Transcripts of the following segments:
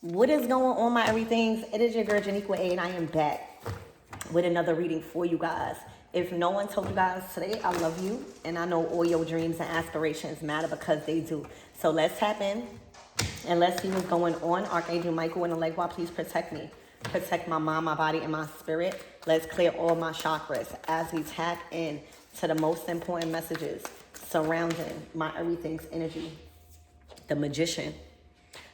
What is going on, my everythings? It is your girl Janiqua A, and I am back with another reading for you guys. If no one told you guys today, I love you, and I know all your dreams and aspirations matter because they do. So let's tap in and let's see what's going on. Archangel Michael and the Legua, please protect me. Protect my mind, my body, and my spirit. Let's clear all my chakras as we tap in to the most important messages surrounding my everything's energy. The Magician.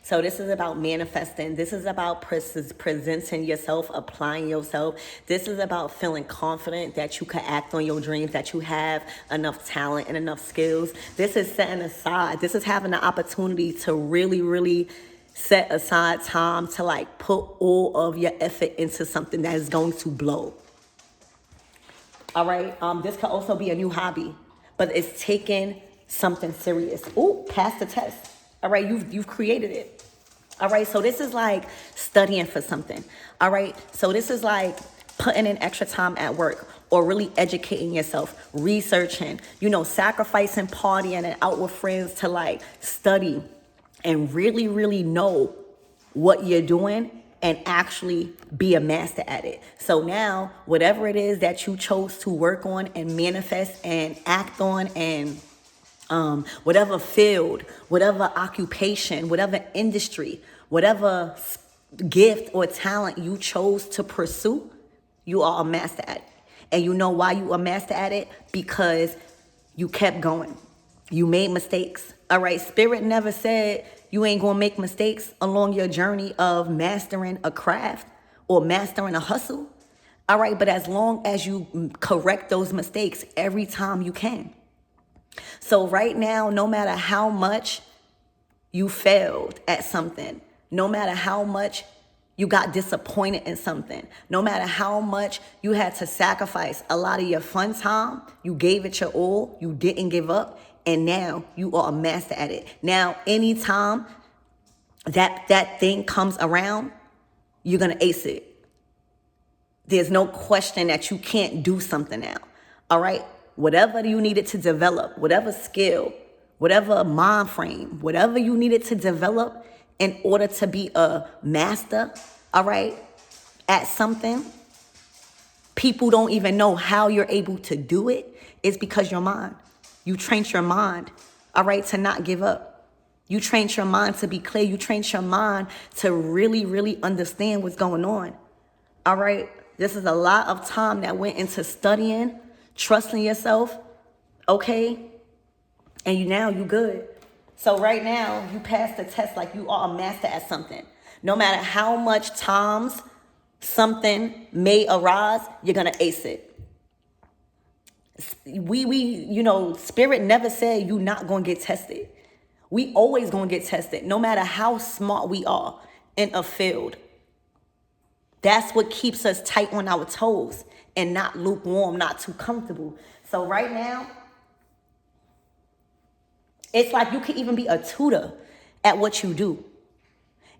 So this is about manifesting. This is about presenting yourself, applying yourself. This is about feeling confident that you can act on your dreams, that you have enough talent and enough skills. This is setting aside. This is having the opportunity to really set aside time to like put all of your effort into something that is going to blow. All right. This could also be a new hobby, but it's taking something serious. Ooh, pass the test. All right, you've created it. All right, so this is like studying for something. All right, so this is like putting in extra time at work or really educating yourself, researching, sacrificing, partying, and out with friends to like study and really know what you're doing and actually be a master at it. So now, whatever it is that you chose to work on and manifest and act on and whatever field, whatever occupation, whatever industry, whatever gift or talent you chose to pursue, you are a master at it. And you know why you are a master at it? Because you kept going. You made mistakes. All right. Spirit never said you ain't going to make mistakes along your journey of mastering a craft or mastering a hustle. All right. But as long as you correct those mistakes every time you can. So right now, no matter how much you failed at something, no matter how much you got disappointed in something, no matter how much you had to sacrifice a lot of your fun time, you gave it your all, you didn't give up, and now you are a master at it. Now, anytime that thing comes around, you're going to ace it. There's no question that you can't do something now. All right? Whatever you needed to develop, whatever skill, whatever mind frame, whatever you needed to develop in order to be a master, all right, at something, people don't even know how you're able to do it. It's because your mind. You trained your mind, all right, to not give up. You trained your mind to be clear. You trained your mind to really understand what's going on. All right. This is a lot of time that went into studying, trusting yourself, okay? And now you good. So right now, you pass the test like you are a master at something. No matter how much times something may arise, you're going to ace it. Spirit never said you're not going to get tested. We always going to get tested, no matter how smart we are in a field. That's what keeps us tight on our toes and not lukewarm, not too comfortable. So right now, it's like you could even be a tutor at what you do.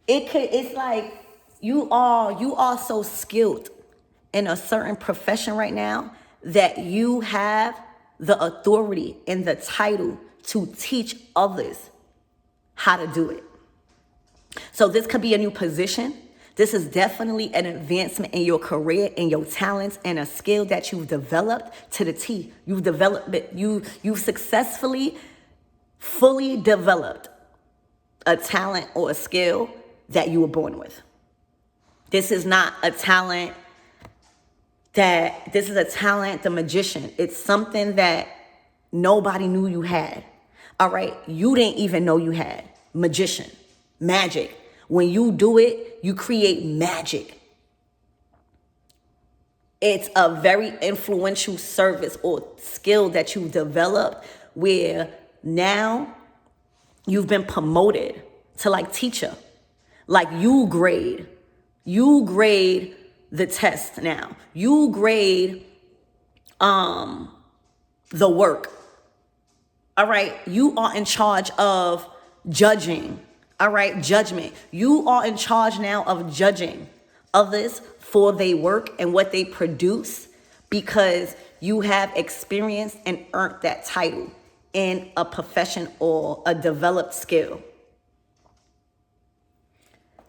It's like you are so skilled in a certain profession right now that you have the authority and the title to teach others how to do it. So this could be a new position. This is definitely an advancement in your career and your talents and a skill that you've developed to the T. You've developed it. You've successfully, fully developed a talent or a skill that you were born with. This is not a talent this is a talent, the magician. It's something that nobody knew you had. All right. You didn't even know you had. Magician, magic. When you do it, you create magic. It's a very influential service or skill that you've developed where now you've been promoted to like teacher. Like you grade the test now. You grade the work. All right. You are in charge of judging. All right. Judgment. You are in charge now of judging others for their work and what they produce because you have experienced and earned that title in a profession or a developed skill.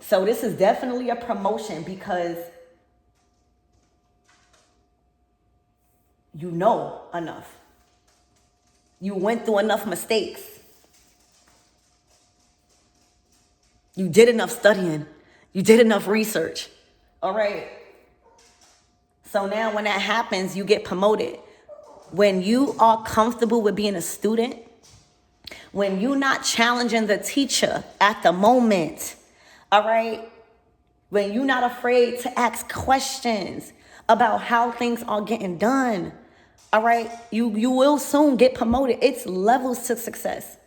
So this is definitely a promotion because you know enough. You went through enough mistakes. You did enough studying. You did enough research. All right. So now when that happens, you get promoted. When you are comfortable with being a student, when you're not challenging the teacher at the moment, all right? When you're not afraid to ask questions about how things are getting done, all right? You will soon get promoted. It's levels to success.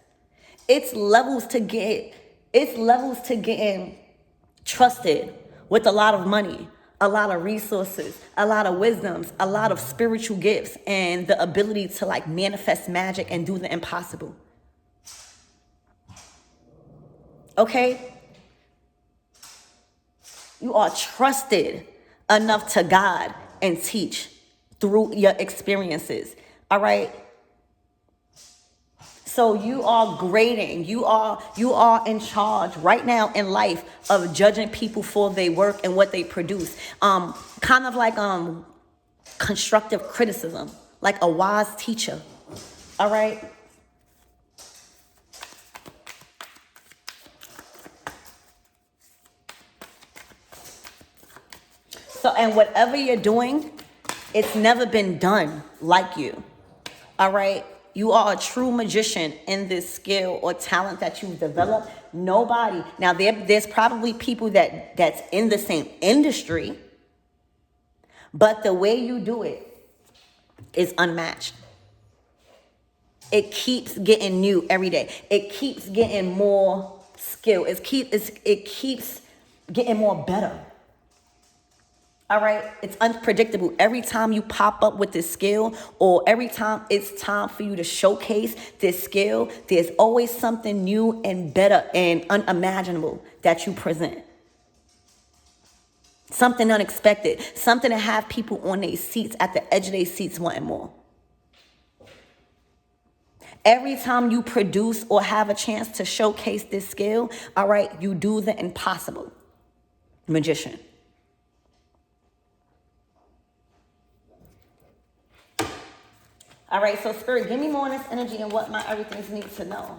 It's levels to getting trusted with a lot of money, a lot of resources, a lot of wisdoms, a lot of spiritual gifts, and the ability to like manifest magic and do the impossible. Okay? You are trusted enough to God and teach through your experiences. All right? So you are grading. You are in charge right now in life of judging people for their work and what they produce. Kind of like constructive criticism, like a wise teacher. All right? So, and whatever you're doing, it's never been done like you. All right? You are a true magician in this skill or talent that you've developed. Nobody. Now, there's probably people that's in the same industry, but the way you do it is unmatched. It keeps getting new every day. It keeps getting more skill. It keeps getting more better. All right, it's unpredictable. Every time you pop up with this skill, or every time it's time for you to showcase this skill, there's always something new and better and unimaginable that you present. Something unexpected, something to have people on their seats, at the edge of their seats wanting more. Every time you produce or have a chance to showcase this skill, all right, you do the impossible. Magician. All right, so Spirit, give me more on this energy and what my everything's need to know.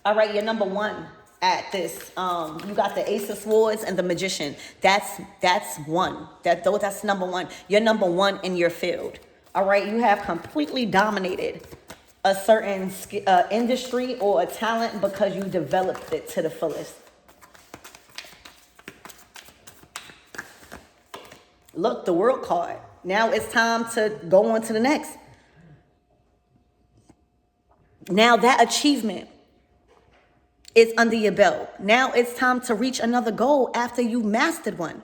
All right, you're number one at this. You got the Ace of Swords and the Magician. That's one. That's number one. You're number one in your field. All right, you have completely dominated a certain industry or a talent because you developed it to the fullest. Look, the World card. Now it's time to go on to the next. Now that achievement is under your belt. Now it's time to reach another goal after you mastered one.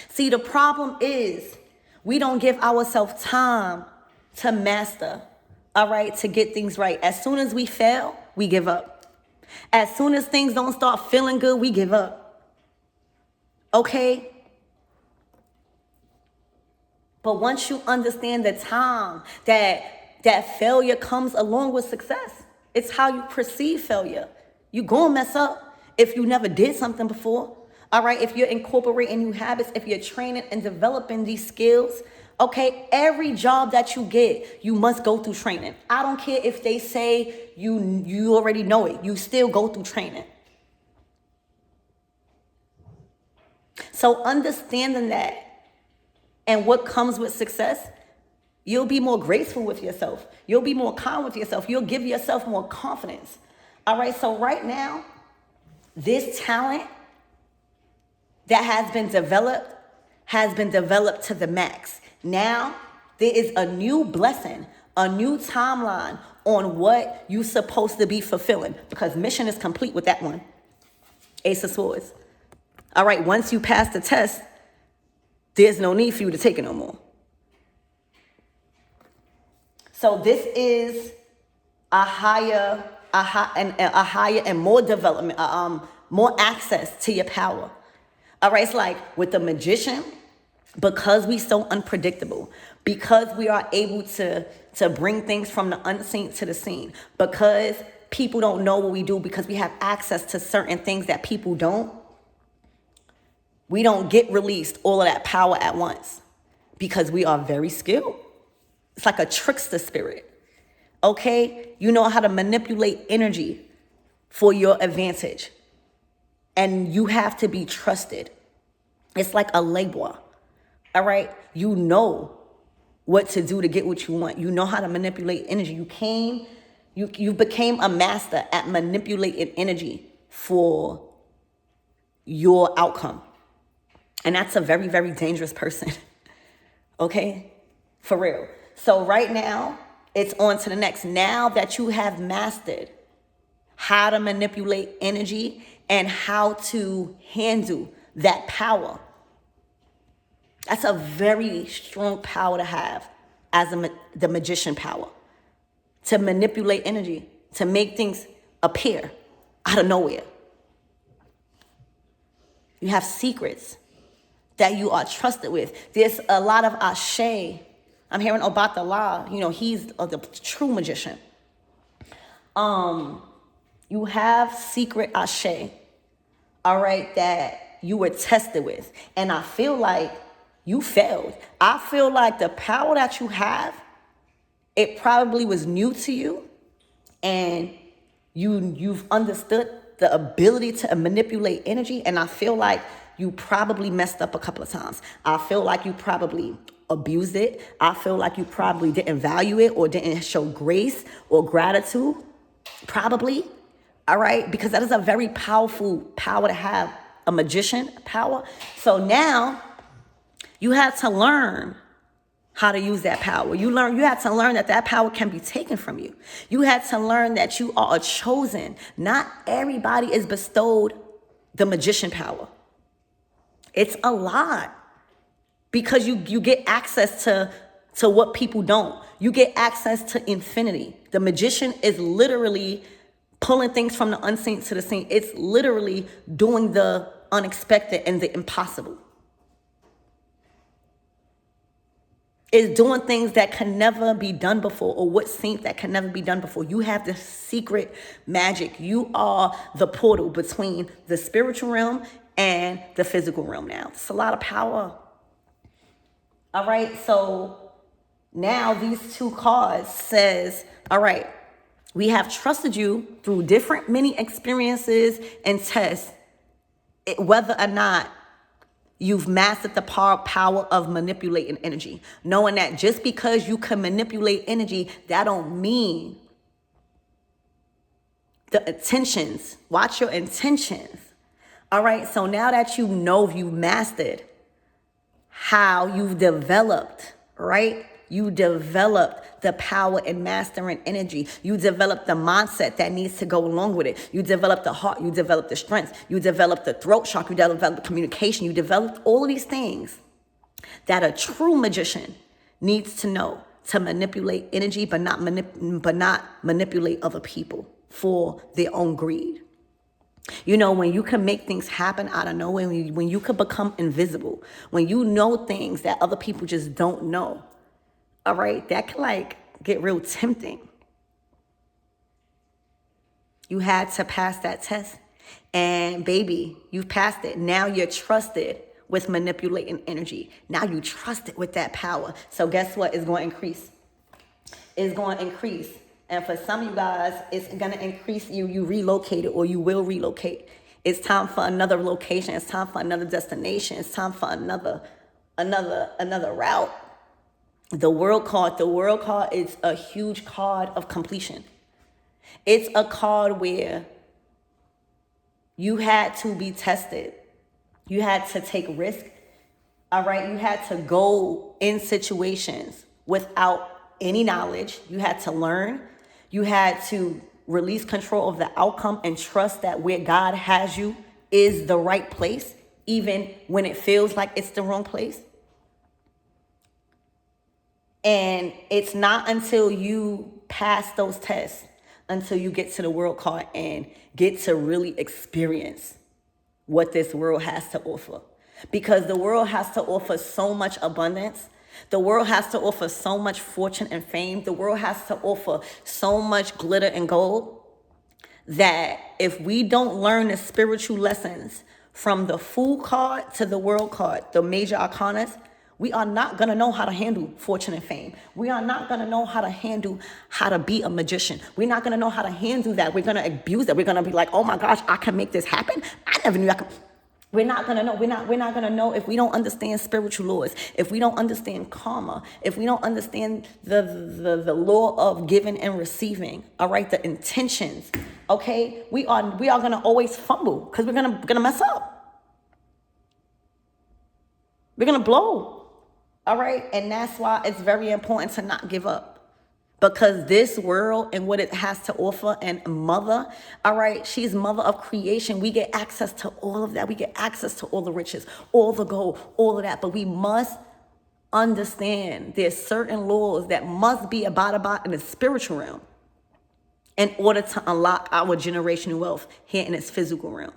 See, the problem is we don't give ourselves time to master, all right, to get things right. As soon as we fail, we give up. As soon as things don't start feeling good, we give up. Okay? But once you understand the time that failure comes along with success, it's how you perceive failure. You're going to mess up if you never did something before. All right, if you're incorporating new habits, if you're training and developing these skills, okay, every job that you get, you must go through training. I don't care if they say you already know it. You still go through training. So understanding that and what comes with success, you'll be more graceful with yourself. You'll be more calm with yourself. You'll give yourself more confidence. All right, so right now, this talent that has been developed to the max. Now, there is a new blessing, a new timeline on what you're supposed to be fulfilling, because mission is complete with that one. Ace of Swords. All right, once you pass the test, there's no need for you to take it no more. So this is a higher and more development, more access to your power. All right, it's like with the Magician, because we so unpredictable, because we are able to bring things from the unseen to the seen, because people don't know what we do, because we have access to certain things that people don't. We don't get released all of that power at once because we are very skilled. It's like a trickster spirit. Okay? You know how to manipulate energy for your advantage. And you have to be trusted. It's like a labor. All right? You know what to do to get what you want. You know how to manipulate energy. You became a master at manipulating energy for your outcome. And that's a very, very dangerous person. Okay? For real. So right now, it's on to the next. Now that you have mastered how to manipulate energy and how to handle that power, that's a very strong power to have as the magician power. To manipulate energy, to make things appear out of nowhere. You have secrets that you are trusted with. There's a lot of ashe. I'm hearing about the law. You know, he's the true magician. You have secret ashe, all right, that you were tested with. And I feel like you failed. I feel like the power that you have, it probably was new to you, and you've understood the ability to manipulate energy. And I feel like you probably messed up a couple of times. I feel like you probably abused it. I feel like you probably didn't value it or didn't show grace or gratitude, probably. All right, because that is a very powerful power to have, a magician power. So now you had to learn how to use that power. You had to learn that power can be taken from you. You had to learn that you are a chosen. Not everybody is bestowed the magician power. It's a lot because you get access to what people don't. You get access to infinity. The magician is literally pulling things from the unseen to the seen. It's literally doing the unexpected and the impossible. Is doing things that can never be done before, or what seems that can never be done before. You have the secret magic. You are the portal between the spiritual realm and the physical realm now. It's a lot of power. All right, so now these two cards says, all right, we have trusted you through different many experiences and tests, whether or not you've mastered the power of manipulating energy. Knowing that just because you can manipulate energy, that don't mean the intentions. Watch your intentions. All right, so now that you know you've mastered how you've developed, right? You developed the power in mastering energy. You developed the mindset that needs to go along with it. You developed the heart. You developed the strength. You developed the throat chakra. You developed communication. You developed all of these things that a true magician needs to know to manipulate energy, but not manipulate other people for their own greed. You know, when you can make things happen out of nowhere, when you can become invisible, when you know things that other people just don't know. All right, that can get real tempting. You had to pass that test, and baby, you've passed it. Now you're trusted with manipulating energy. Now you trust it with that power. So guess what? It's going to increase. It's going to increase. And for some of you guys, it's going to increase you relocated, or you will relocate. It's time for another location. It's time for another destination. It's time for another route. The world card is a huge card of completion. It's a card where you had to be tested. You had to take risk. All right. You had to go in situations without any knowledge. You had to learn. You had to release control of the outcome and trust that where God has you is the right place, even when it feels like it's the wrong place. And it's not until you pass those tests, until you get to the world card and get to really experience what this world has to offer. Because the world has to offer so much abundance. The world has to offer so much fortune and fame. The world has to offer so much glitter and gold that if we don't learn the spiritual lessons from the Fool card to the World card, the major arcanas, we are not going to know how to handle fortune and fame. We are not going to know how to handle how to be a magician. We're not going to know how to handle that. We're going to abuse that. We're going to be like, oh my gosh, I can make this happen. I never knew I could. We're not gonna know. We're not gonna know if we don't understand spiritual laws, if we don't understand karma, if we don't understand the law of giving and receiving. All right, the intentions. Okay, we are gonna always fumble because we're gonna mess up. We're gonna blow. All right, and that's why it's very important to not give up. Because this world and what it has to offer, and mother, all right, she's mother of creation. We get access to all of that. We get access to all the riches, all the gold, all of that. But we must understand there's certain laws that must be abided by in the spiritual realm in order to unlock our generational wealth here in its physical realm.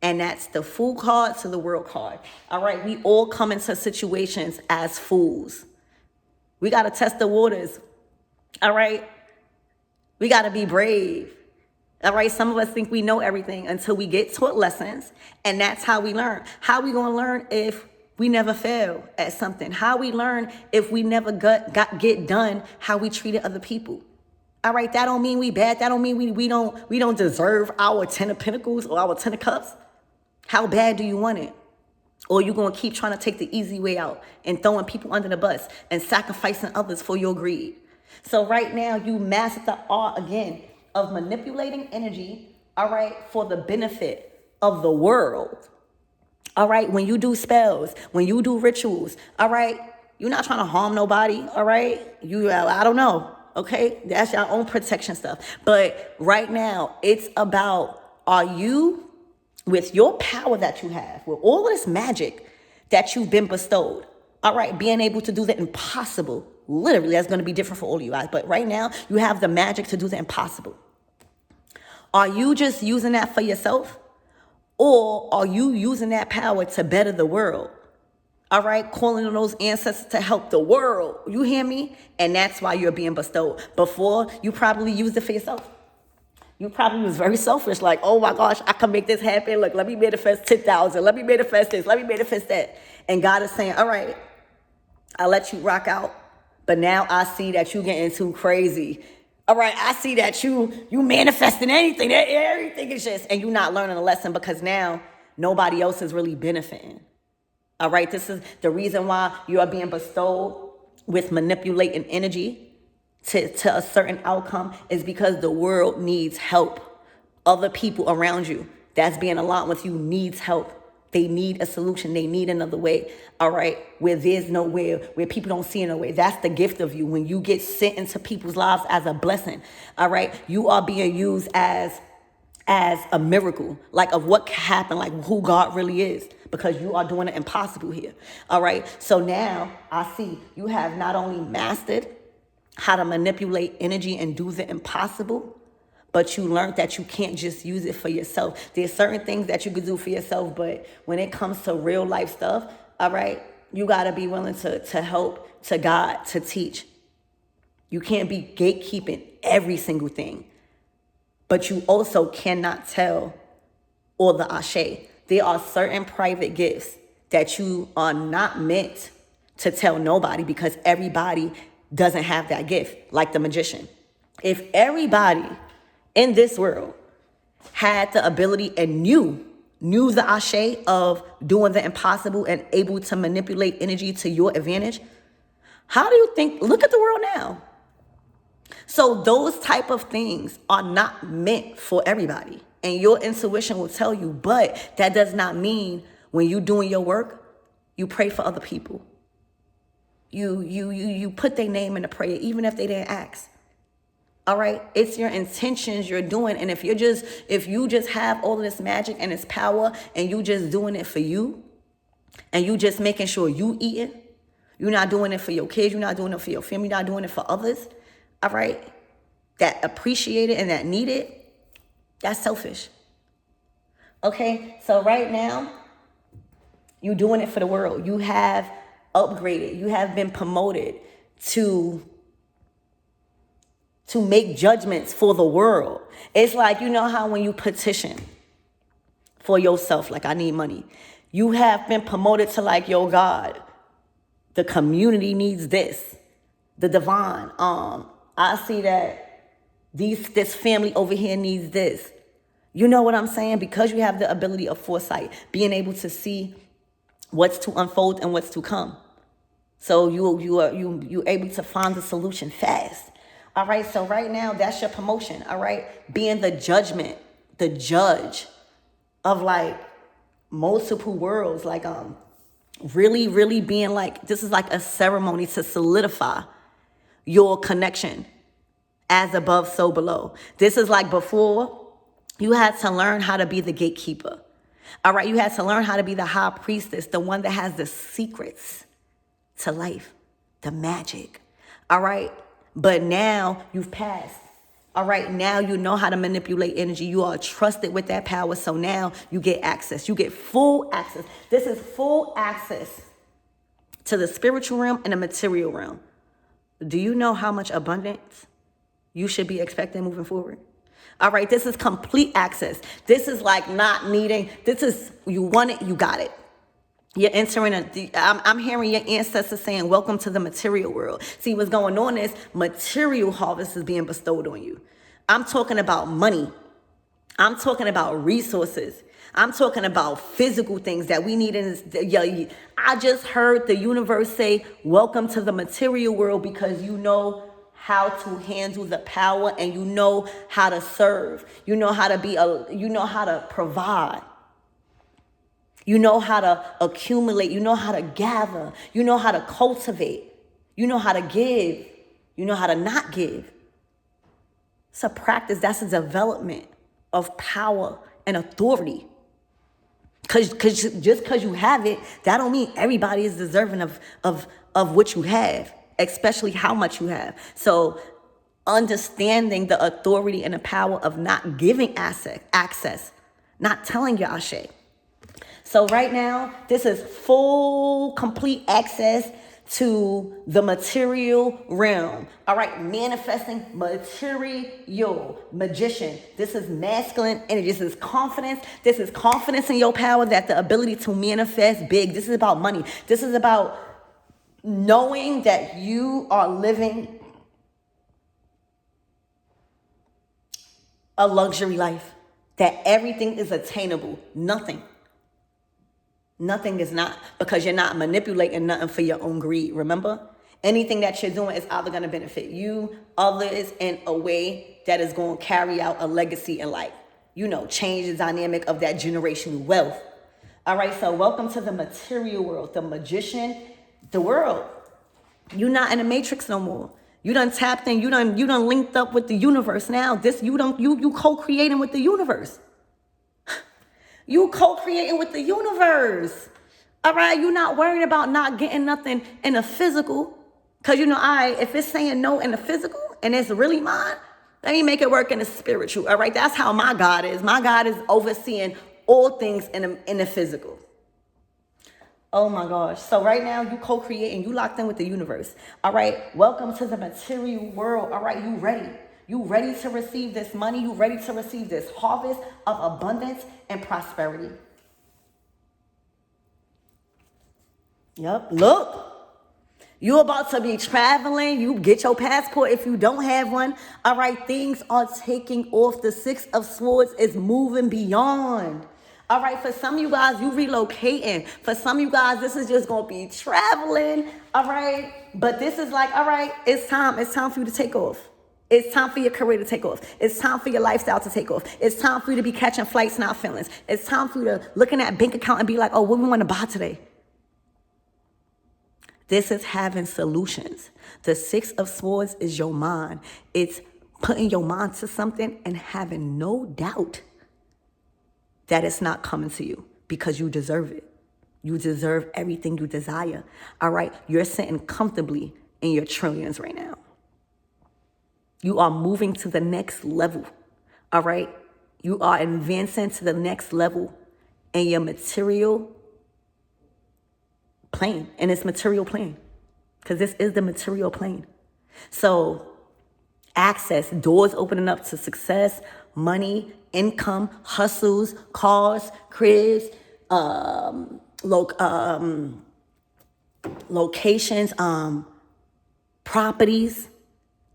And that's the Fool card to the World card. All right, we all come into situations as fools. We got to test the waters. All right, we got to be brave. All right, some of us think we know everything until we get taught lessons, and that's how we learn. How we going to learn if we never fail at something? How we learn if we never get done how we treated other people? All right, that don't mean we bad. That don't mean we don't deserve our 10 of pentacles or our 10 of cups. How bad do you want it? Or you going to keep trying to take the easy way out and throwing people under the bus and sacrificing others for your greed? So right now, you master the art, again, of manipulating energy, all right, for the benefit of the world. All right, when you do spells, when you do rituals, all right, you're not trying to harm nobody, all right? I don't know, okay? That's your own protection stuff. But right now, it's about, are you, with your power that you have, with all of this magic that you've been bestowed, all right, being able to do the impossible. Literally, that's going to be different for all of you guys. But right now, you have the magic to do the impossible. Are you just using that for yourself? Or are you using that power to better the world? All right, calling on those ancestors to help the world. You hear me? And that's why you're being bestowed. Before, you probably used it for yourself. You probably was very selfish, like, oh my gosh, I can make this happen. Look, let me manifest 10,000. Let me manifest this. Let me manifest that. And God is saying, all right, I'll let you rock out. But now I see that you getting too crazy. All right, I see that you manifesting anything. Everything is just, and you're not learning a lesson because now nobody else is really benefiting. All right, this is the reason why you are being bestowed with manipulating energy to a certain outcome is because the world needs help. Other people around you that's being aligned with you needs help. They need a solution. They need another way. All right. Where there's no way, where people don't see no way. That's the gift of you. When you get sent into people's lives as a blessing. All right. You are being used as a miracle, like of what can happen, like who God really is, because you are doing the impossible here. All right. So now I see you have not only mastered how to manipulate energy and do the impossible, but you learned that you can't just use it for yourself. There's certain things that you could do for yourself, but when it comes to real life stuff, all right, you got to be willing to help, to guide, to teach. You can't be gatekeeping every single thing, but you also cannot tell all the ashe. There are certain private gifts that you are not meant to tell nobody because everybody doesn't have that gift, like the magician. If everybody in this world had the ability and knew the ashe of doing the impossible and able to manipulate energy to your advantage, how do you think, look at the world now. So those type of things are not meant for everybody. And your intuition will tell you, but that does not mean when you doing your work, you pray for other people. You put their name in the prayer, even if they didn't ask. All right, it's your intentions you're doing. And if you just have all of this magic and this power and you just doing it for you and you just making sure you eating, you're not doing it for your kids, you're not doing it for your family, you're not doing it for others, all right, that appreciate it and that need it, that's selfish. Okay, so right now, you're doing it for the world. You have upgraded, you have been promoted to to make judgments for the world. It's like, you know how when you petition for yourself, like I need money, you have been promoted to like, yo, God, the community needs this. The divine, I see that this family over here needs this. You know what I'm saying? Because you have the ability of foresight, being able to see what's to unfold and what's to come. So you're able to find the solution fast. All right. So right now, that's your promotion. All right. Being the judge of like multiple worlds, like really, really being like, this is like a ceremony to solidify your connection as above, so below. This is like before you had to learn how to be the gatekeeper. All right. You had to learn how to be the high priestess, the one that has the secrets to life, the magic. All right. But now you've passed. All right. Now you know how to manipulate energy. You are trusted with that power. So now you get access. You get full access. This is full access to the spiritual realm and the material realm. Do you know how much abundance you should be expecting moving forward? All right. This is complete access. This is like not needing. This is, you want it, you got it. You're entering I'm hearing your ancestors saying, welcome to the material world. See, what's going on is material harvest is being bestowed on you. I'm talking about money. I'm talking about resources. I'm talking about physical things that we need in this. I just heard the universe say, welcome to the material world, because you know how to handle the power and you know how to serve. You know how to you know how to provide. You know how to accumulate. You know how to gather. You know how to cultivate. You know how to give. You know how to not give. It's a practice. That's a development of power and authority. Just because you have it, that don't mean everybody is deserving of what you have, especially how much you have. So understanding the authority and the power of not giving access, not telling your ashe. So right now, this is full, complete access to the material realm. All right, manifesting material, magician. This is masculine energy. This is confidence. This is confidence in your power, that the ability to manifest big. This is about money. This is about knowing that you are living a luxury life, that everything is attainable. Nothing is not, because you're not manipulating nothing for your own greed. Remember, anything that you're doing is either going to benefit you, others, in a way that is going to carry out a legacy and like, change the dynamic of that generational wealth. All right. So welcome to the material world, the magician, the world. You're not in a matrix no more. You done tapped in. You done linked up with the universe. Now you co-creating with the universe. You co-creating with the universe. All right. You're not worrying about not getting nothing in the physical. Because, if it's saying no in the physical and it's really mine, let me make it work in the spiritual. All right. That's how my God is. My God is overseeing all things in the physical. Oh, my gosh. So right now you co-creating. You locked in with the universe. All right. Welcome to the material world. All right. You ready? You ready to receive this money? You ready to receive this harvest of abundance and prosperity? Yep. Look, you about to be traveling. You get your passport if you don't have one. All right. Things are taking off. The 6 of Swords is moving beyond. All right. For some of you guys, you relocating. For some of you guys, this is just going to be traveling. All right. But this is like, all right, it's time. It's time for you to take off. It's time for your career to take off. It's time for your lifestyle to take off. It's time for you to be catching flights, not feelings. It's time for you to look in that bank account and be like, oh, what we want to buy today? This is having solutions. The 6 of Swords is your mind. It's putting your mind to something and having no doubt that it's not coming to you, because you deserve it. You deserve everything you desire. All right. You're sitting comfortably in your trillions right now. You are moving to the next level, all right? You are advancing to the next level in your material plane, in its material plane, because this is the material plane. So Access, doors opening up to success, money, income, hustles, cars, cribs, locations, properties.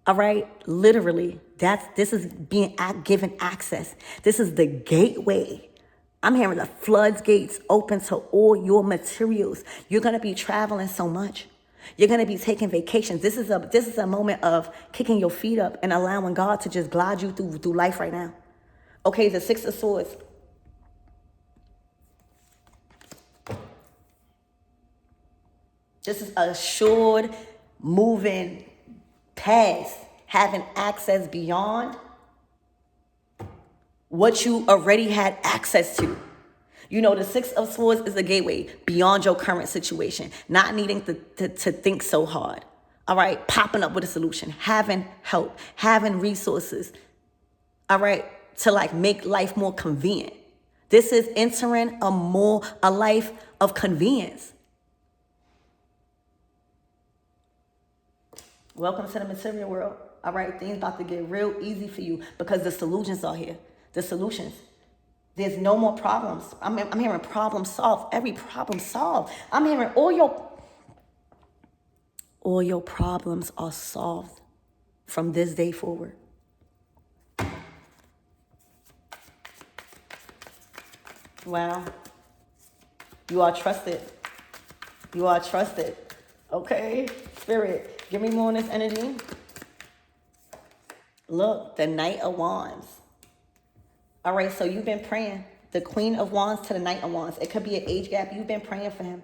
All right, literally, this is being given access. This is the gateway. I'm hearing the floodgates open to all your materials. You're gonna be traveling so much. You're gonna be taking vacations. This is a moment of kicking your feet up and allowing God to just glide you through life right now. Okay, the Six of Swords. This is assured moving past, having access beyond what you already had access to. You know, the Six of Swords is the gateway beyond your current situation, not needing to think so hard. All right, popping up with a solution, having help, having resources. All right, to like make life more convenient. This is entering a life of convenience. Welcome to the material world. All right, things about to get real easy for you because the solutions are here. The solutions. There's no more problems. I'm hearing problem solved. Every problem solved. I'm hearing all your problems are solved from this day forward. Wow. You are trusted. You are trusted. Okay, Spirit, give me more on this energy. Look, the Knight of Wands. All right, so you've been praying. The Queen of Wands to the Knight of Wands. It could be an age gap. You've been praying for him.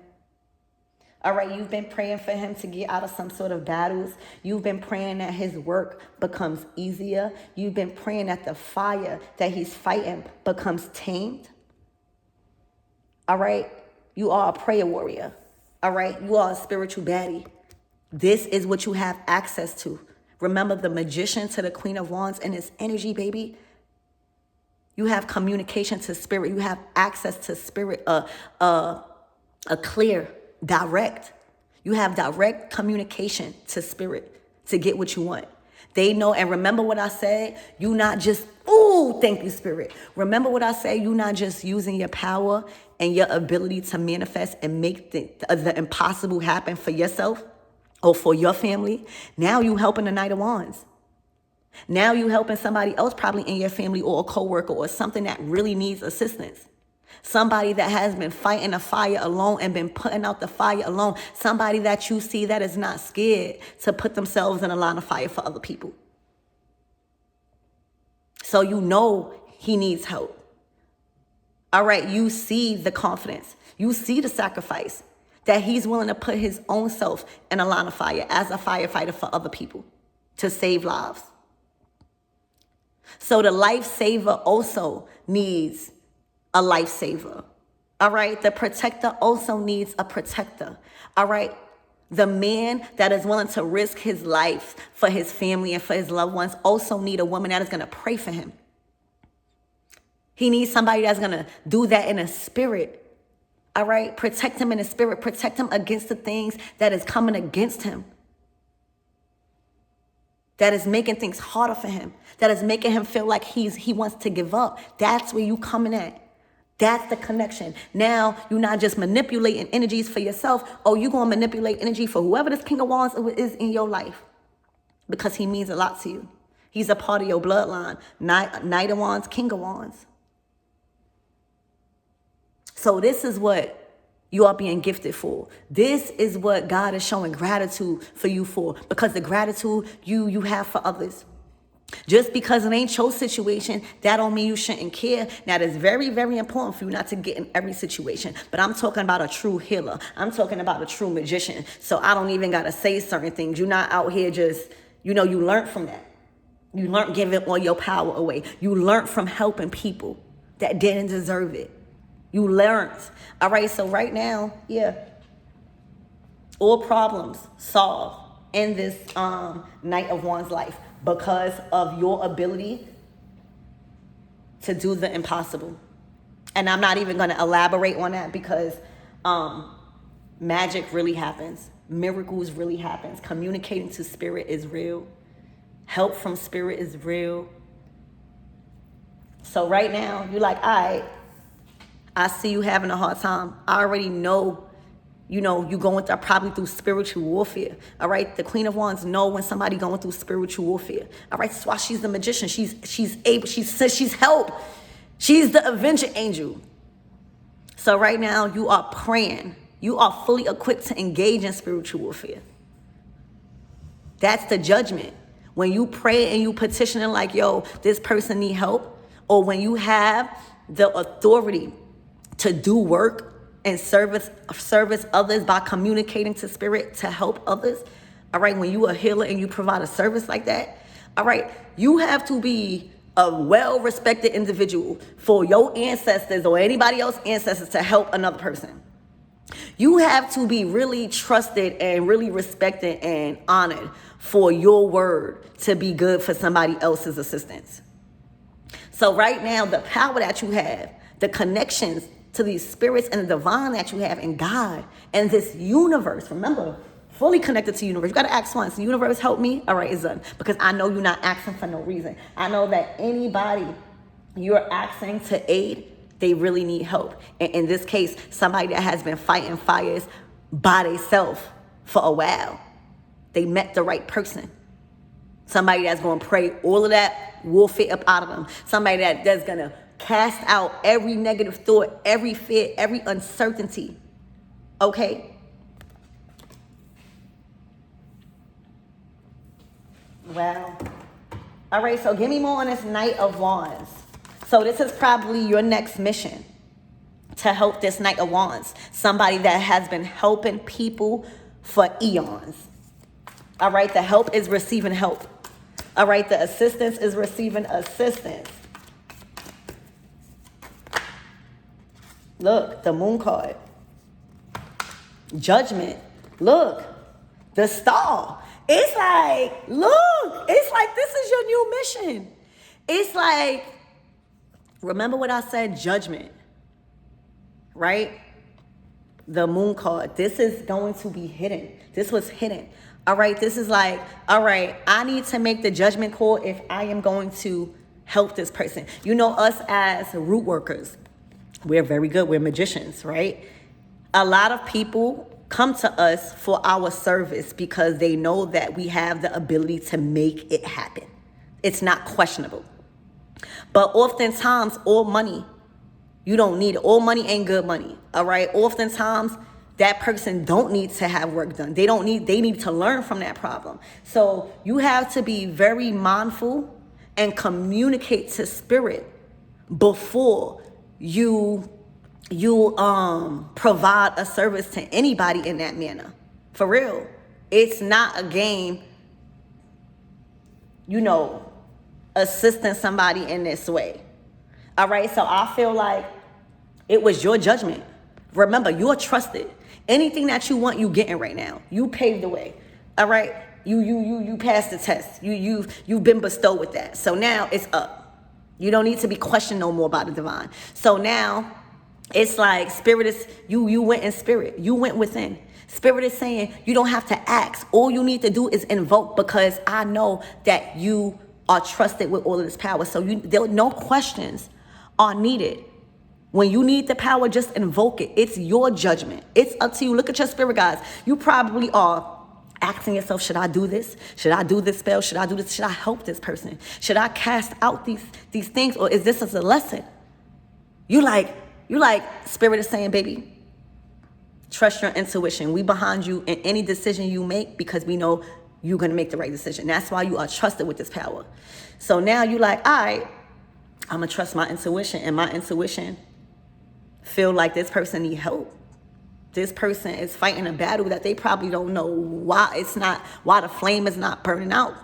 All right, you've been praying for him to get out of some sort of battles. You've been praying that his work becomes easier. You've been praying that the fire that he's fighting becomes tamed. All right, you are a prayer warrior. All right, you are a spiritual baddie. This is what you have access to. Remember the Magician to the Queen of Wands and its energy, baby. You have communication to spirit. You have access to spirit, a clear, direct. You have direct communication to spirit to get what you want. They know, and remember what I said, you not just, ooh, thank you, Spirit. Remember what I said, you not just using your power and your ability to manifest and make the impossible happen for yourself or for your family. Now you helping the Knight of Wands. Now you helping somebody else probably in your family or a coworker or something that really needs assistance. Somebody that has been fighting the fire alone and been putting out the fire alone. Somebody that you see that is not scared to put themselves in a line of fire for other people. So you know he needs help. All right, you see the confidence. You see the sacrifice that he's willing to put his own self in a line of fire as a firefighter for other people to save lives. So the lifesaver also needs a lifesaver. All right. The protector also needs a protector. All right. The man that is willing to risk his life for his family and for his loved ones also need a woman that is going to pray for him. He needs somebody that's going to do that in a spirit. All right. Protect him in a spirit. Protect him against the things that is coming against him. That is making things harder for him. That is making him feel like he wants to give up. That's where you coming at. That's the connection. Now, you're not just manipulating energies for yourself. Oh, you're going to manipulate energy for whoever this King of Wands is in your life. Because he means a lot to you. He's a part of your bloodline. Knight of Wands, King of Wands. So this is what you are being gifted for. This is what God is showing gratitude for you for. Because the gratitude you have for others. Just because it ain't your situation, that don't mean you shouldn't care. Now, it's very, very important for you not to get in every situation. But I'm talking about a true healer. I'm talking about a true magician. So I don't even got to say certain things. You're not out here just, you learned from that. You learned giving all your power away. You learned from helping people that didn't deserve it. You learned. All right, so right now, all problems solved in this Knight of Wands life because of your ability to do the impossible. And I'm not even going to elaborate on that because magic really happens. Miracles really happens. Communicating to spirit is real. Help from spirit is real. So right now, you're like, all right, I see you having a hard time. I already know, you going through, probably through spiritual warfare. All right, the Queen of Wands know when somebody going through spiritual warfare. All right, that's why she's the magician. She's able. She says she's help. She's the avenger angel. So right now, you are praying. You are fully equipped to engage in spiritual warfare. That's the judgment. When you pray and you petitioning like, yo, this person need help, or when you have the authority to do work and service others by communicating to spirit to help others, all right, when you are a healer and you provide a service like that, all right, you have to be a well-respected individual for your ancestors or anybody else's ancestors to help another person. You have to be really trusted and really respected and honored for your word to be good for somebody else's assistance. So right now, the power that you have, the connections to these spirits and the divine that you have in God and this universe, remember, fully connected to the universe. You got to ask once, universe, help me. All right, it's done. Because I know you're not asking for no reason. I know that anybody you're asking to aid, they really need help. And in this case, somebody that has been fighting fires by themselves for a while. They met the right person. Somebody that's going to pray all of that warfare up out of them. Somebody that's going to cast out every negative thought, every fear, every uncertainty. Okay? Well, all right, so give me more on this Knight of Wands. So this is probably your next mission, to help this Knight of Wands. Somebody that has been helping people for eons. All right, the help is receiving help. All right, the assistance is receiving assistance. Look, the Moon card. Judgment. Look, the Star. It's like, look, it's like this is your new mission. It's like, remember what I said, judgment, right? The Moon card. This is going to be hidden. This was hidden. All right, this is like, all right, I need to make the judgment call if I am going to help this person. You know, us as root workers, we're very good. We're magicians, right? A lot of people come to us for our service because they know that we have the ability to make it happen. It's not questionable. But oftentimes, all money, you don't need it. All money ain't good money, all right? Oftentimes, that person don't need to have work done. They need to learn from that problem. So you have to be very mindful and communicate to spirit before you provide a service to anybody in that manner. For real. It's not a game, assisting somebody in this way. All right, so I feel like it was your judgment. Remember, you're trusted. Anything that you want, you getting right now. You paved the way. All right? You passed the test. You've been bestowed with that. So now it's up. You don't need to be questioned no more by the divine. So now it's like spirit is, you went in spirit. You went within. Spirit is saying you don't have to ask. All you need to do is invoke, because I know that you are trusted with all of this power. So no questions are needed. When you need the power, just invoke it. It's your judgment. It's up to you. Look at your spirit guides. You probably are asking yourself, should I do this? Should I do this spell? Should I do this? Should I help this person? Should I cast out these things? Or is this as a lesson? You like spirit is saying, baby, trust your intuition. We behind you in any decision you make, because we know you're going to make the right decision. That's why you are trusted with this power. So now you like, all right, I'm going to trust my intuition. And my intuition feel like this person need help. This person is fighting a battle that they probably don't know why the flame is not burning out.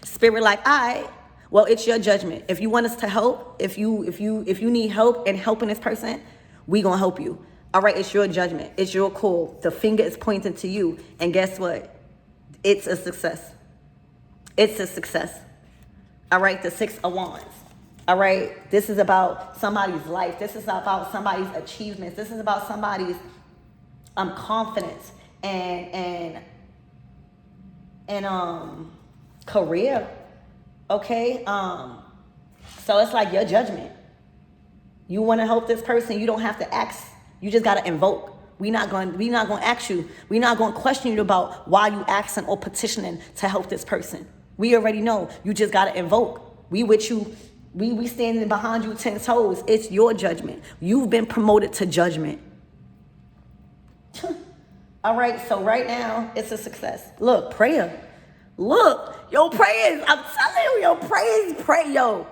Spirit like, all right, well, it's your judgment. If you want us to help, if you need help in helping this person, we gonna help you. All right, it's your judgment. It's your call. The finger is pointing to you. And guess what? It's a success. It's a success. All right, the 6 of Wands. All right, this is about somebody's life. This is about somebody's achievements. This is about somebody's confidence and career. Okay. So it's like your judgment. You want to help this person, you don't have to ask. You just gotta invoke. We not gonna ask you. We not gonna question you about why you asking or petitioning to help this person. We already know. You just gotta invoke. We with you. We standing behind you 10 toes. It's your judgment. You've been promoted to judgment. All right, so right now it's a success. Look, prayer. Look, your prayers. I'm telling you, your prayers pray, yo.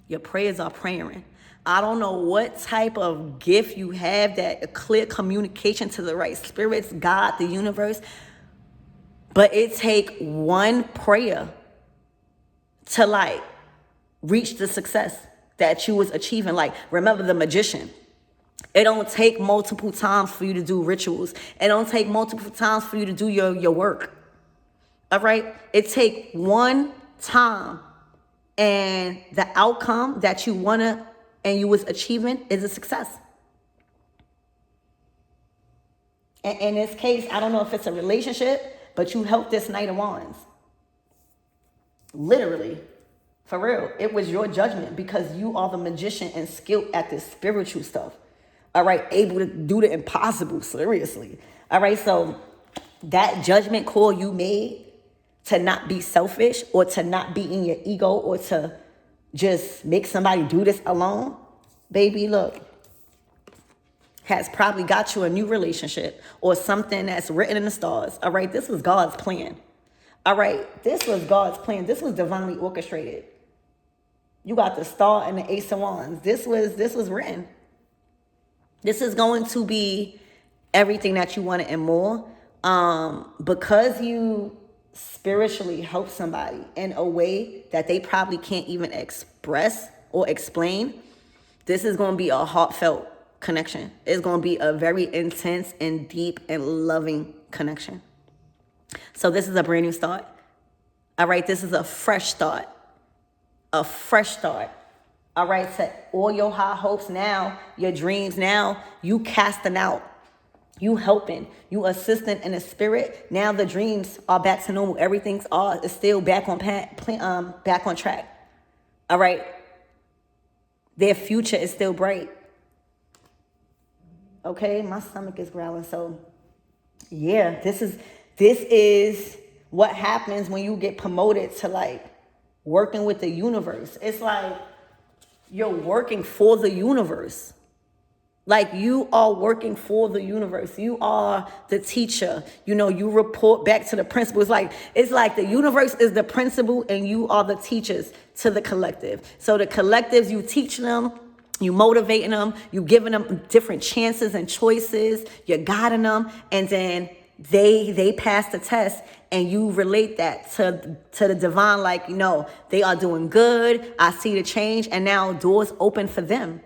Your prayers are praying. I don't know what type of gift you have, that a clear communication to the right spirits, God, the universe. But it take one prayer to like reach the success that you was achieving. Like, remember the magician. It don't take multiple times for you to do rituals. It don't take multiple times for you to do your work. All right? It take one time, and the outcome that you wanna and you was achieving is a success. And in this case, I don't know if it's a relationship, but you helped this Knight of Wands. Literally, for real. It was your judgment because you are the magician and skilled at this spiritual stuff. All right, able to do the impossible, seriously. All right, so that judgment call you made to not be selfish or to not be in your ego or to just make somebody do this alone, baby, look, has probably got you a new relationship or something that's written in the stars. All right, this was God's plan. All right, this was God's plan. This was divinely orchestrated. You got the star and the Ace of Wands. This was written. This is going to be everything that you wanted and more. Because you spiritually help somebody in a way that they probably can't even express or explain, this is going to be a heartfelt connection. It's going to be a very intense and deep and loving connection. So this is a brand new start. All right, this is a fresh start. A fresh start. All right, set all your high hopes now, your dreams now, you casting out, you helping, you assisting in the spirit. Now the dreams are back to normal. Everything's is still back on back on track. All right, their future is still bright. Okay, my stomach is growling. So yeah, this is what happens when you get promoted to like working with the universe. It's like you're working for the universe. Like you are working for the universe. You are the teacher. You know, you report back to the principal. It's like the universe is the principal and you are the teachers to the collective. So the collectives, you teach them, you motivating them, you giving them different chances and choices, you're guiding them, and then they pass the test, and you relate that to the divine, like, you know, they are doing good. I see the change, and now doors open for them.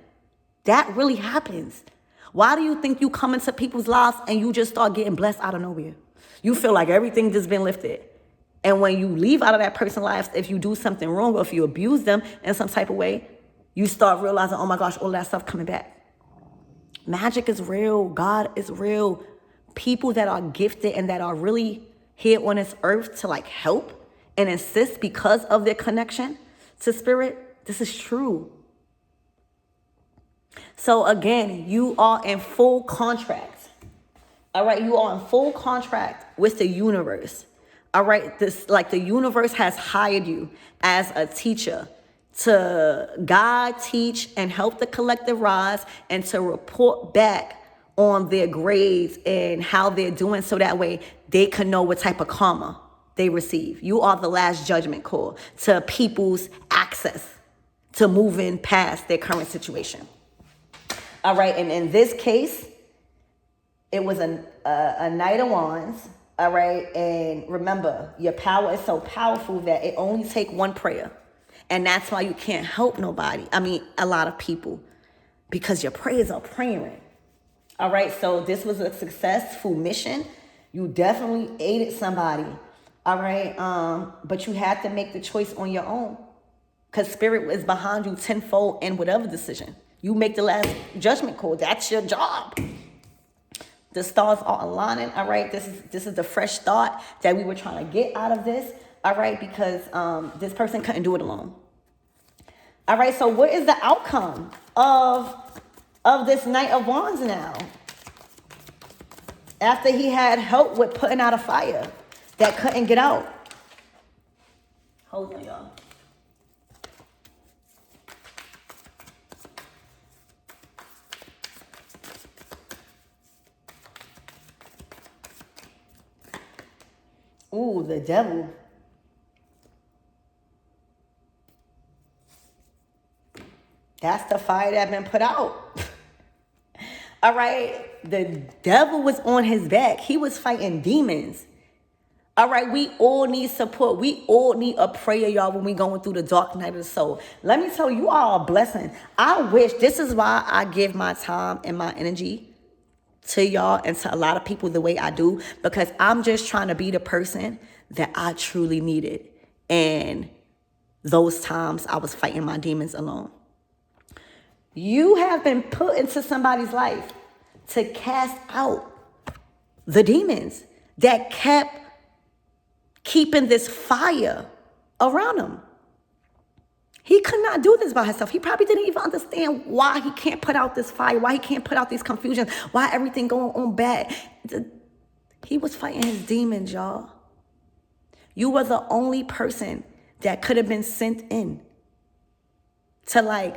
That really happens. Why do you think you come into people's lives and you just start getting blessed out of nowhere? You feel like everything just been lifted. And when you leave out of that person's life, if you do something wrong or if you abuse them in some type of way, you start realizing, oh my gosh, all that stuff coming back. Magic is real. God is real. People that are gifted and that are really here on this earth to like help and assist because of their connection to spirit, this is true. So again, you are in full contract. All right, you are in full contract with the universe. All right, this like the universe has hired you as a teacher to guide, teach, and help the collective rise, and to report back on their grades and how they're doing, so that way they can know what type of karma they receive. You are the last judgment call to people's access to moving past their current situation. All right, and in this case, it was a Knight of Wands. All right, and remember, your power is so powerful that it only takes one prayer. And that's why you can't help nobody. I mean, a lot of people, because your prayers are praying. All right, so this was a successful mission. You definitely aided somebody. All right, but you had to make the choice on your own, because spirit is behind you tenfold in whatever decision. You make the last judgment call. That's your job. The stars are aligning. All right, this is the fresh start that we were trying to get out of this. All right, because this person couldn't do it alone. All right, so what is the outcome of this Knight of Wands now? After he had help with putting out a fire that couldn't get out. Hold on, y'all. Ooh, the devil. That's the fire that been put out. All right. The devil was on his back. He was fighting demons. All right. We all need support. We all need a prayer, y'all, when we going through the dark night of the soul. Let me tell you all a blessing. I wish, this is why I give my time and my energy to y'all and to a lot of people the way I do, because I'm just trying to be the person that I truly needed. And those times I was fighting my demons alone. You have been put into somebody's life to cast out the demons that kept keeping this fire around him. He could not do this by himself. He probably didn't even understand why he can't put out this fire, why he can't put out these confusions, why everything going on bad. He was fighting his demons, y'all. You were the only person that could have been sent in to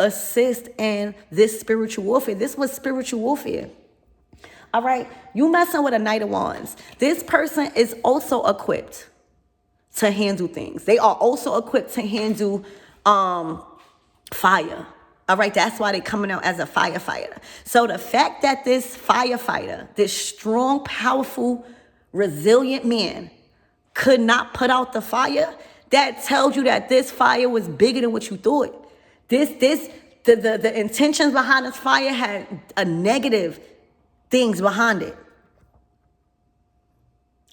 assist in this spiritual warfare. This was spiritual warfare. All right. You messing with a Knight of Wands. This person is also equipped to handle things. They are also equipped to handle fire. All right. That's why they're coming out as a firefighter. So the fact that this firefighter, this strong, powerful, resilient man could not put out the fire, that tells you that this fire was bigger than what you thought. The intentions behind this fire had a negative things behind it.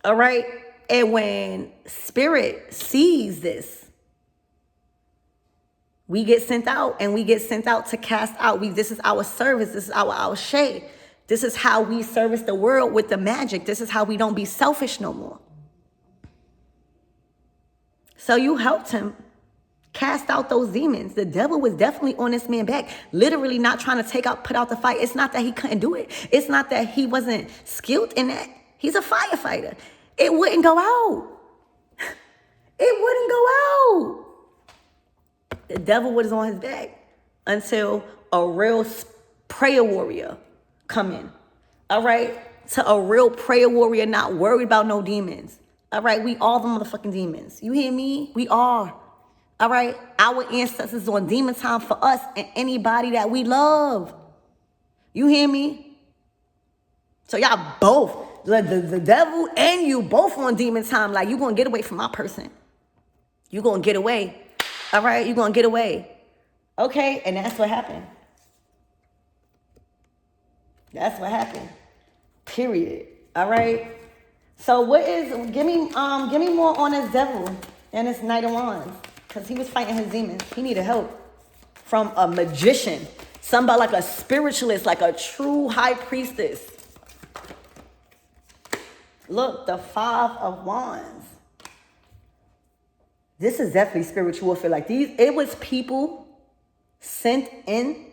All right. And when spirit sees this, we get sent out, and we get sent out to cast out. This is our service. This is our shade. This is how we service the world with the magic. This is how we don't be selfish no more. So you helped him cast out those demons. The devil was definitely on this man's back, literally not trying to put out the fire. It's not that he couldn't do it. It's not that he wasn't skilled in that. He's a firefighter. It wouldn't go out. It wouldn't go out. The devil was on his back until a real prayer warrior come in. All right? To a real prayer warrior, not worried about no demons. All right? We all the motherfucking demons. You hear me? We are. All right? Our ancestors on demon time for us and anybody that we love. You hear me? So y'all both, the devil and you both on demon time. Like, you going to get away from my person. You going to get away. All right? You going to get away. Okay? And that's what happened. That's what happened. Period. All right? So give me more on this devil and this Knight of Wands. Because he was fighting his demons. He needed help from a magician. Somebody like a spiritualist, like a true high priestess. Look, the Five of Wands. This is definitely spiritual warfare. It was people sent in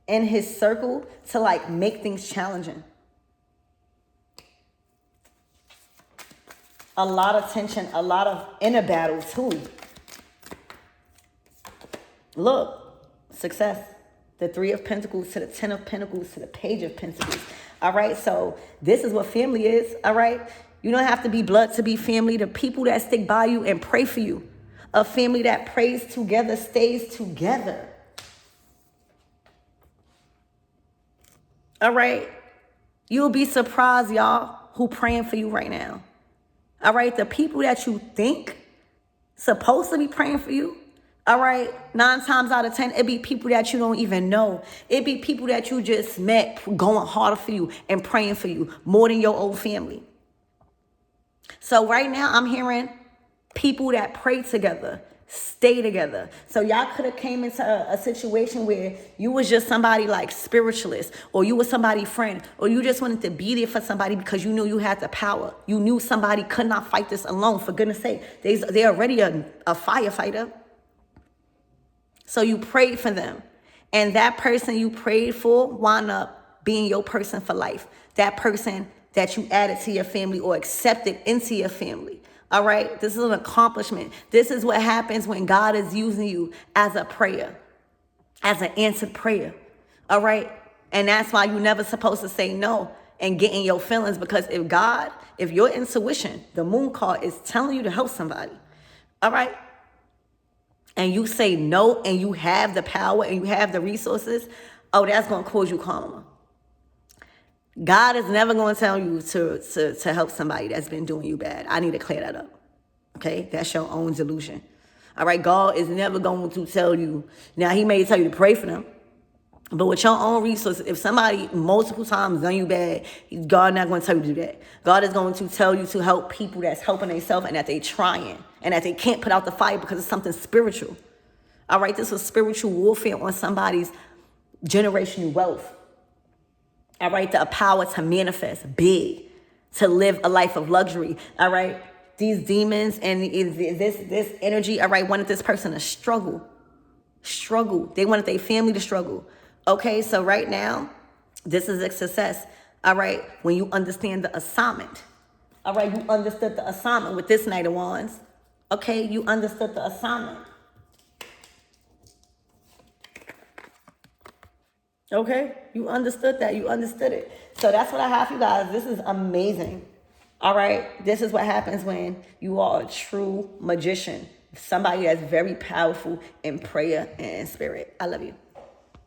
his circle to make things challenging. A lot of tension, a lot of inner battle too. Look, success. The Three of Pentacles to the Ten of Pentacles to the Page of Pentacles. All right, so this is what family is. All right, you don't have to be blood to be family. The people that stick by you and pray for you. A family that prays together stays together. All right, you'll be surprised, y'all, who praying for you right now. All right, the people that you think supposed to be praying for you. All right, 9 times out of 10, it be people that you don't even know. It be people that you just met going harder for you and praying for you more than your own family. So right now, I'm hearing people that pray together Stay together. So y'all could have came into a situation where you was just somebody like spiritualist, or you was somebody's friend, or you just wanted to be there for somebody because you knew you had the power. You knew somebody could not fight this alone. For goodness sake, they're already a firefighter. So you prayed for them. And that person you prayed for wound up being your person for life. That person that you added to your family or accepted into your family. All right, this is an accomplishment. This is what happens when God is using you as a prayer, as an answered prayer. All right, and that's why you're never supposed to say no and get in your feelings, because if your intuition, the moon card, is telling you to help somebody, all right, and you say no and you have the power and you have the resources, oh, that's going to cause you karma. God is never going to tell you to help somebody that's been doing you bad. I need to clear that up. Okay? That's your own delusion. All right? God is never going to tell you. Now, he may tell you to pray for them. But with your own resources, if somebody multiple times done you bad, God not going to tell you to do that. God is going to tell you to help people that's helping themselves and that they trying. And that they can't put out the fire because it's something spiritual. All right? This is spiritual warfare on somebody's generational wealth. All right, the power to manifest big, to live a life of luxury. All right, these demons and this energy, all right, wanted this person to struggle. They wanted their family to struggle. Okay, so right now, this is a success. All right, when you understand the assignment. All right, you understood the assignment with this Knight of Wands. Okay, you understood the assignment. Okay, you understood that. You understood it. So that's what I have for you guys. This is amazing. All right, this is what happens when you are a true magician. Somebody that's very powerful in prayer and in spirit. I love you.